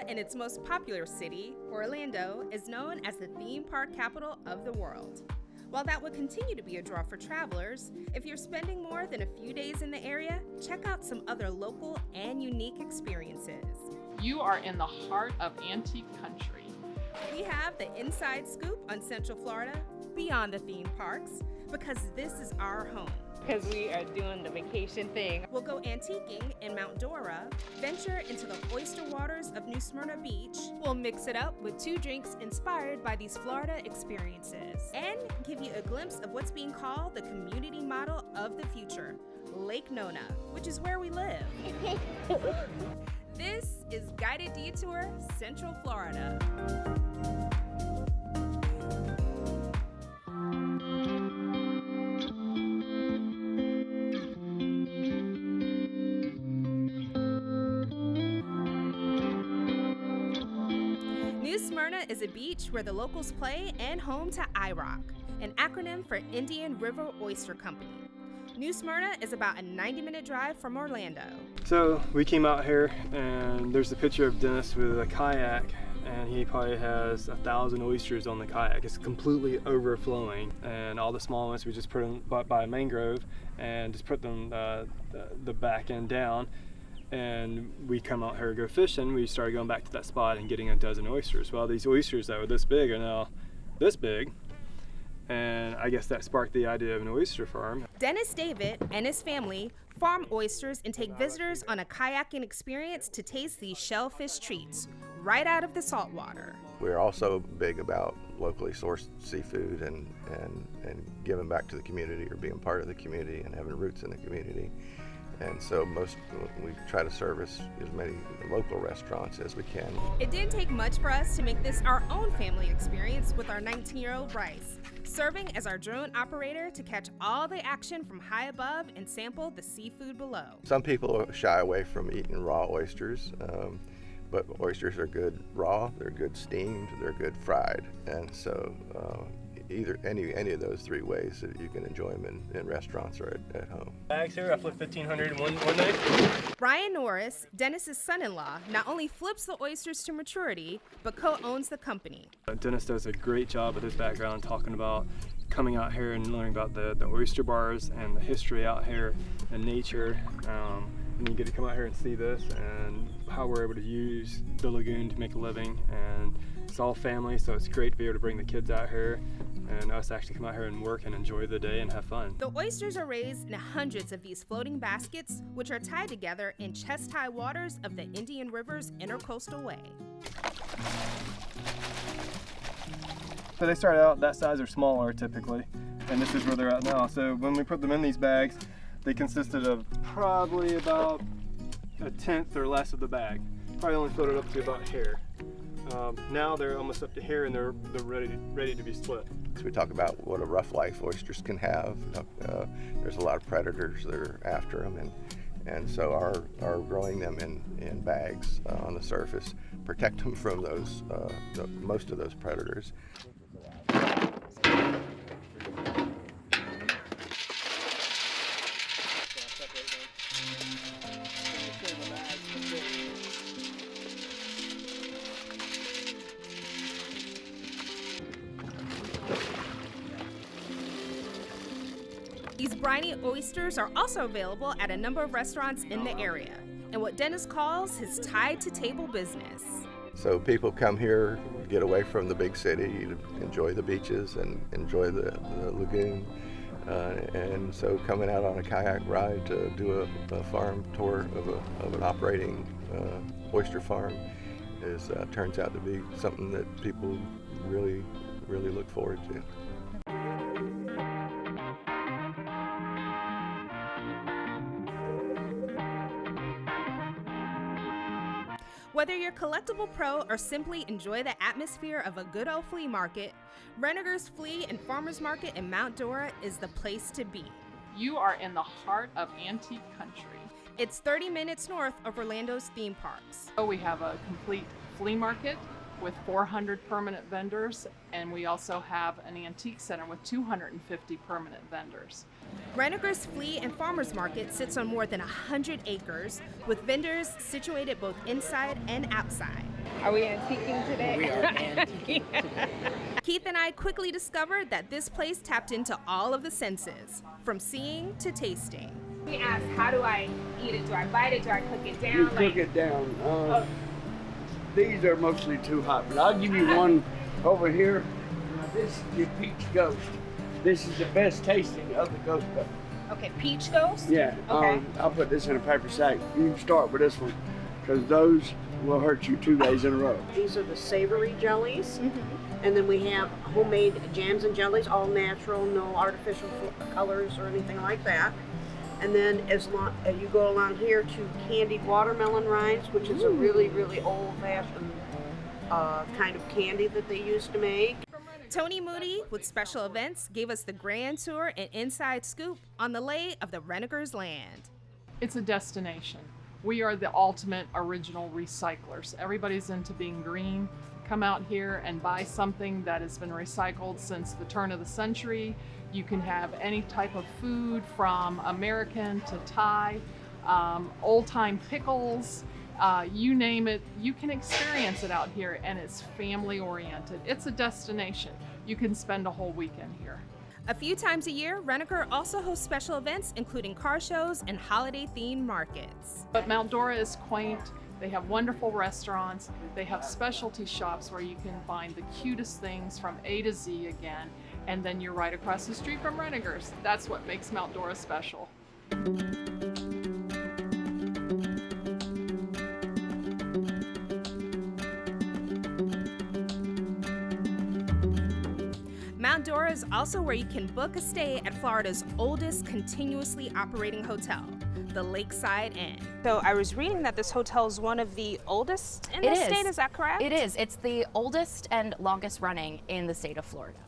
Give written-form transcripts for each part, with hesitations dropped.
in its most popular city, Orlando is known as the theme park capital of the world. While that would continue to be a draw for travelers, if you're spending more than a few days in the area, check out some other local and unique experiences. You are in the heart of antique country. We have the inside scoop on Central Florida, beyond the theme parks, because this is our home. Because we are doing the vacation thing. We'll go antiquing in Mount Dora, venture into the oyster waters of New Smyrna Beach. We'll mix it up with 2 drinks inspired by these Florida experiences, and give you a glimpse of what's being called the community model of the future, Lake Nona, which is where we live. This is Guided Detour, Central Florida. New Smyrna is a beach where the locals play and home to I-ROC, an acronym for Indian River Oyster Company. New Smyrna is about a 90-minute drive from Orlando. So we came out here and there's a picture of Dennis with a kayak, and he probably has 1,000 oysters on the kayak. It's completely overflowing, and all the small ones we just put them by a mangrove and just put them the back end down. And we come out here to go fishing. We started going back to that spot and getting a dozen oysters. Well, these oysters that were this big are now this big, and I guess that sparked the idea of an oyster farm. Dennis David and his family farm oysters and take visitors on a kayaking experience to taste these shellfish treats right out of the saltwater. We're also big about locally sourced seafood and giving back to the community, or being part of the community and having roots in the community. And so we try to service as many local restaurants as we can. It didn't take much for us to make this our own family experience with our 19-year-old Bryce, serving as our drone operator to catch all the action from high above and sample the seafood below. Some people shy away from eating raw oysters, but oysters are good raw, they're good steamed, they're good fried. And so either any of those 3 ways that you can enjoy them in restaurants or at home. Bags here, I flipped 1,500 in one night. Brian Norris, Dennis's son-in-law, not only flips the oysters to maturity, but co-owns the company. Dennis does a great job with his background talking about coming out here and learning about the oyster bars and the history out here and nature. And you get to come out here and see this and how we're able to use the lagoon to make a living. And it's all family, so it's great to be able to bring the kids out here and us actually come out here and work and enjoy the day and have fun. The oysters are raised in hundreds of these floating baskets, which are tied together in chest-high waters of the Indian River's intercoastal way. So they start out that size or smaller typically, and this is where they're at now. So when we put them in these bags, they consisted of probably about 1/10 or less of the bag. Probably only floated up to about here. Now they're almost up to here, and they're ready to be split. So we talk about what a rough life oysters can have. There's a lot of predators that are after them, and so our growing them in bags on the surface protect them from those most of those predators. These briny oysters are also available at a number of restaurants in the area, and what Dennis calls his tide-to-table business. So people come here, get away from the big city, enjoy the beaches and enjoy the lagoon. And so coming out on a kayak ride to do a farm tour of an operating oyster farm turns out to be something that people really look forward to. Whether you're collectible pro or simply enjoy the atmosphere of a good old flea market, Renegers Flea and Farmers Market in Mount Dora is the place to be. You are in the heart of antique country. It's 30 minutes north of Orlando's theme parks. So we have a complete flea market, with 400 permanent vendors, and we also have an antique center with 250 permanent vendors. Renneker's Flea and Farmers Market sits on more than 100 acres, with vendors situated both inside and outside. Are we antiquing today? We are antiquing today. Keith and I quickly discovered that this place tapped into all of the senses, from seeing to tasting. We asked, how do I eat it? Do I bite it? Do I cook it down? You cook it down. These are mostly too hot, but I'll give you one over here. Now this is the peach ghost. This is the best tasting of the ghost pepper. Okay, peach ghost? Yeah. Okay. I'll put this in a paper sack. You can start with this one, because those will hurt you 2 days in a row. These are the savory jellies. And then we have homemade jams and jellies, all natural, no artificial colors or anything like that. And then as you go along here to candied watermelon rinds, which is a really, really old-fashioned kind of candy that they used to make. Tony Moody with Special Events gave us the grand tour and inside scoop on the lay of the Renneker's land. It's a destination. We are the ultimate original recyclers. Everybody's into being green. Come out here and buy something that has been recycled since the turn of the century. You can have any type of food from American to Thai, old-time pickles, you name it, you can experience it out here, and it's family-oriented. It's a destination. You can spend a whole weekend here. A few times a year, Renneker also hosts special events including car shows and holiday-themed markets. But Mount Dora is quaint. They have wonderful restaurants. They have specialty shops where you can find the cutest things from A to Z again. And then you're right across the street from Renneker's. That's what makes Mount Dora special. Mount Dora is also where you can book a stay at Florida's oldest continuously operating hotel, the Lakeside Inn. So I was reading that this hotel is one of the oldest in the state, is that correct? It is. It's the oldest and longest running in the state of Florida.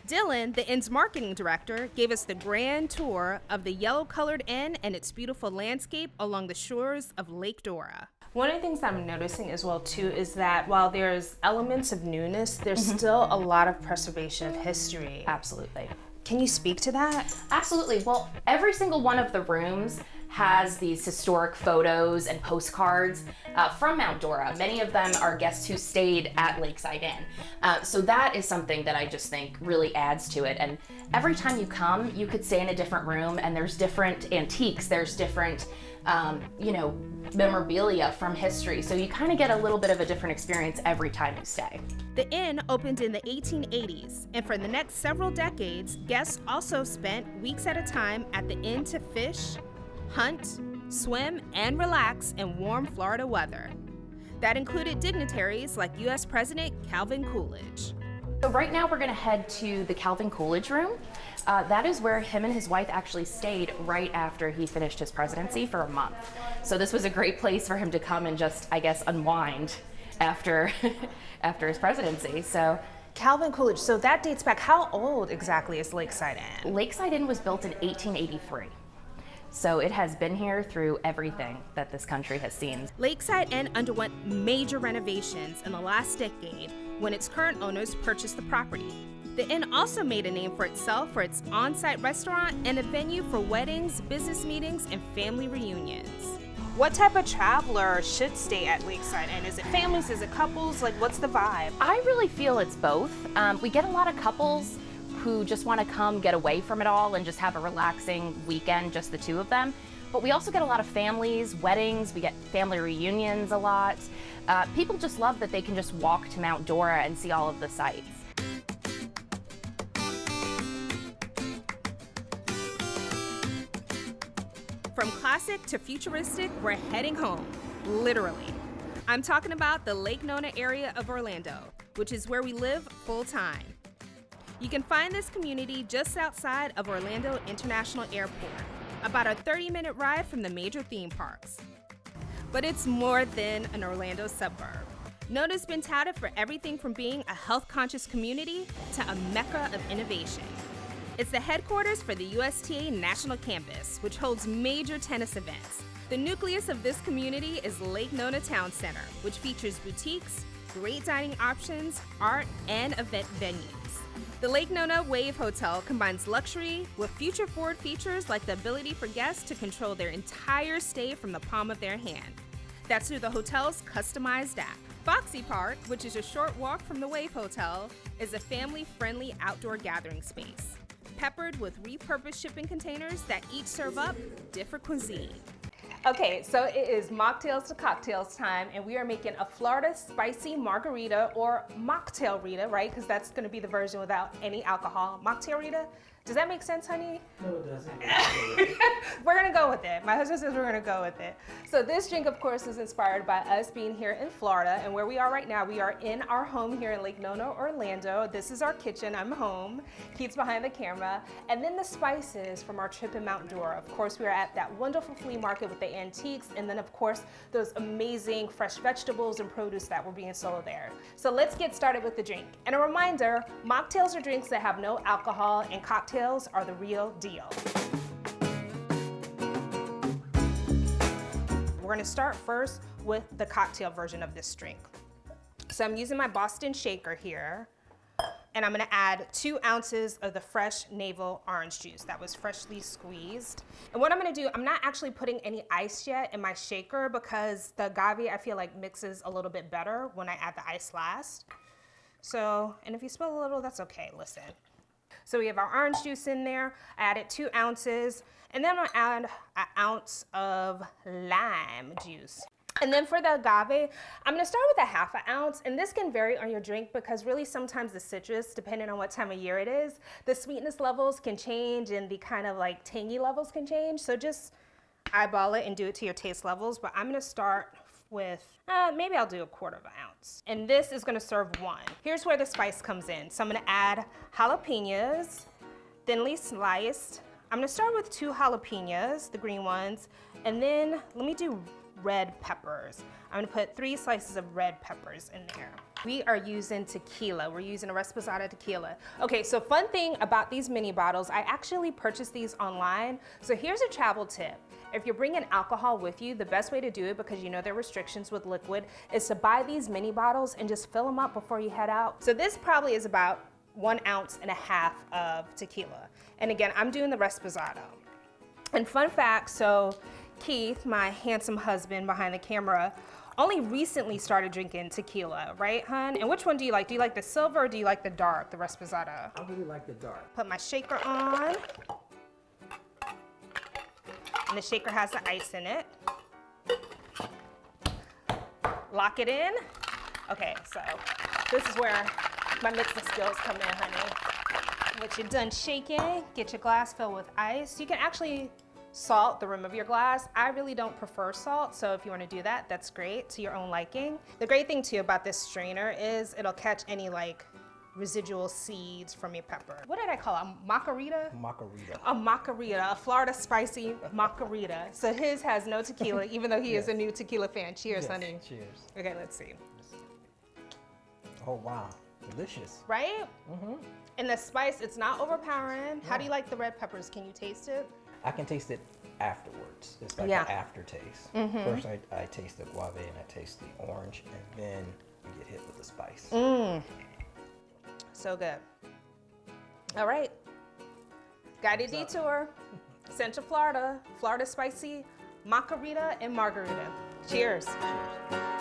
Dylan, the inn's marketing director, gave us the grand tour of the yellow-colored inn and its beautiful landscape along the shores of Lake Dora. One of the things that I'm noticing as well too is that while there's elements of newness, there's still a lot of preservation of history. Absolutely. Can you speak to that? Absolutely. Well, every single one of the rooms has these historic photos and postcards from Mount Dora. Many of them are guests who stayed at Lakeside Inn. So that is something that I just think really adds to it. And every time you come, you could stay in a different room, and there's different antiques, there's different memorabilia from history. So you kind of get a little bit of a different experience every time you stay. The inn opened in the 1880s, and for the next several decades, guests also spent weeks at a time at the inn to fish, hunt, swim, and relax in warm Florida weather. That included dignitaries like U.S. President Calvin Coolidge. So right now we're going to head to the Calvin Coolidge room. That is where him and his wife actually stayed right after he finished his presidency for a month. So this was a great place for him to come and just, I guess, unwind after his presidency. So Calvin Coolidge, so that dates back, how old exactly is Lakeside Inn? Lakeside Inn was built in 1883. So it has been here through everything that this country has seen. Lakeside Inn underwent major renovations in the last decade when its current owners purchased the property. The inn also made a name for itself for its on-site restaurant and a venue for weddings, business meetings, and family reunions. What type of traveler should stay at Lakeside Inn? Is it families? Is it couples? Like, what's the vibe? I really feel it's both. We get a lot of couples who just want to come get away from it all and just have a relaxing weekend, just the two of them. But we also get a lot of families, weddings, we get family reunions a lot. People just love that they can just walk to Mount Dora and see all of the sights. From classic to futuristic, we're heading home, literally. I'm talking about the Lake Nona area of Orlando, which is where we live full-time. You can find this community just outside of Orlando International Airport, about a 30-minute ride from the major theme parks. But it's more than an Orlando suburb. Nona's been touted for everything from being a health-conscious community to a mecca of innovation. It's the headquarters for the USTA National Campus, which holds major tennis events. The nucleus of this community is Lake Nona Town Center, which features boutiques, great dining options, art, and event venues. The Lake Nona Wave Hotel combines luxury with future-forward features like the ability for guests to control their entire stay from the palm of their hand. That's through the hotel's customized app. Foxy Park, which is a short walk from the Wave Hotel, is a family-friendly outdoor gathering space, peppered with repurposed shipping containers that each serve up different cuisine. Okay, so it is mocktails to cocktails time, and we are making a Florida spicy margarita, or mocktailrita, right? Because that's gonna be the version without any alcohol. Mocktailrita? Does that make sense, honey? No, it doesn't. We're gonna go with it. My husband says we're gonna go with it. So this drink, of course, is inspired by us being here in Florida, and where we are right now, we are in our home here in Lake Nona, Orlando. This is our kitchen, I'm home. Keith's behind the camera. And then the spices from our trip in Mount Dora. Of course, we are at that wonderful flea market with the antiques, and then of course, those amazing fresh vegetables and produce that were being sold there. So let's get started with the drink. And a reminder, mocktails are drinks that have no alcohol, and cocktails are the real deal. We're gonna start first with the cocktail version of this drink. So I'm using my Boston shaker here, and I'm gonna add 2 ounces of the fresh navel orange juice that was freshly squeezed. And what I'm gonna do, I'm not actually putting any ice yet in my shaker because the agave I feel like mixes a little bit better when I add the ice last. So, and if you spill a little, that's okay, listen. So we have our orange juice in there. I added 2 ounces, and then I'm gonna add an ounce of lime juice. And then for the agave, I'm gonna start with a 1/2 ounce, and this can vary on your drink because really sometimes the citrus, depending on what time of year it is, the sweetness levels can change and the kind of like tangy levels can change. So just eyeball it and do it to your taste levels, but I'm gonna start with, maybe I'll do a 1/4 ounce. And this is gonna serve 1. Here's where the spice comes in. So I'm gonna add jalapenos, thinly sliced. I'm gonna start with 2 jalapenos, the green ones, and then let me do red peppers. I'm gonna put 3 slices of red peppers in there. We are using tequila. We're using a Reposado tequila. Okay, so fun thing about these mini bottles, I actually purchased these online. So here's a travel tip. If you're bringing alcohol with you, the best way to do it, because you know there are restrictions with liquid, is to buy these mini bottles and just fill them up before you head out. So this probably is about 1.5 ounces of tequila. And again, I'm doing the Reposado. And fun fact, so Keith, my handsome husband behind the camera, only recently started drinking tequila, right, hun? And which one do you like? Do you like the silver or do you like the dark, the Reposado? I really like the dark. Put my shaker on. And the shaker has the ice in it. Lock it in. Okay, so this is where my mixing skills come in, honey. Once you're done shaking, get your glass filled with ice. You can actually salt the rim of your glass. I really don't prefer salt, so if you want to do that, that's great, to your own liking. The great thing too about this strainer is it'll catch any like residual seeds from your pepper. What did I call it? A macarita? Macarita. A macarita, a Florida spicy macarita. So his has no tequila, even though he is a new tequila fan. Cheers, Yes, honey. cheers. Okay, let's see. Oh, wow. Delicious. Right? Mm-hmm. And the spice, it's not overpowering. How do you like the red peppers? Can you taste it? I can taste it afterwards. It's like Yeah. an aftertaste. First, I taste the guava and I taste the orange, and then you get hit with the spice. So good. All right. Guided Detour, Central Florida, Florida spicy, macarita and margarita. Cheers. Cheers.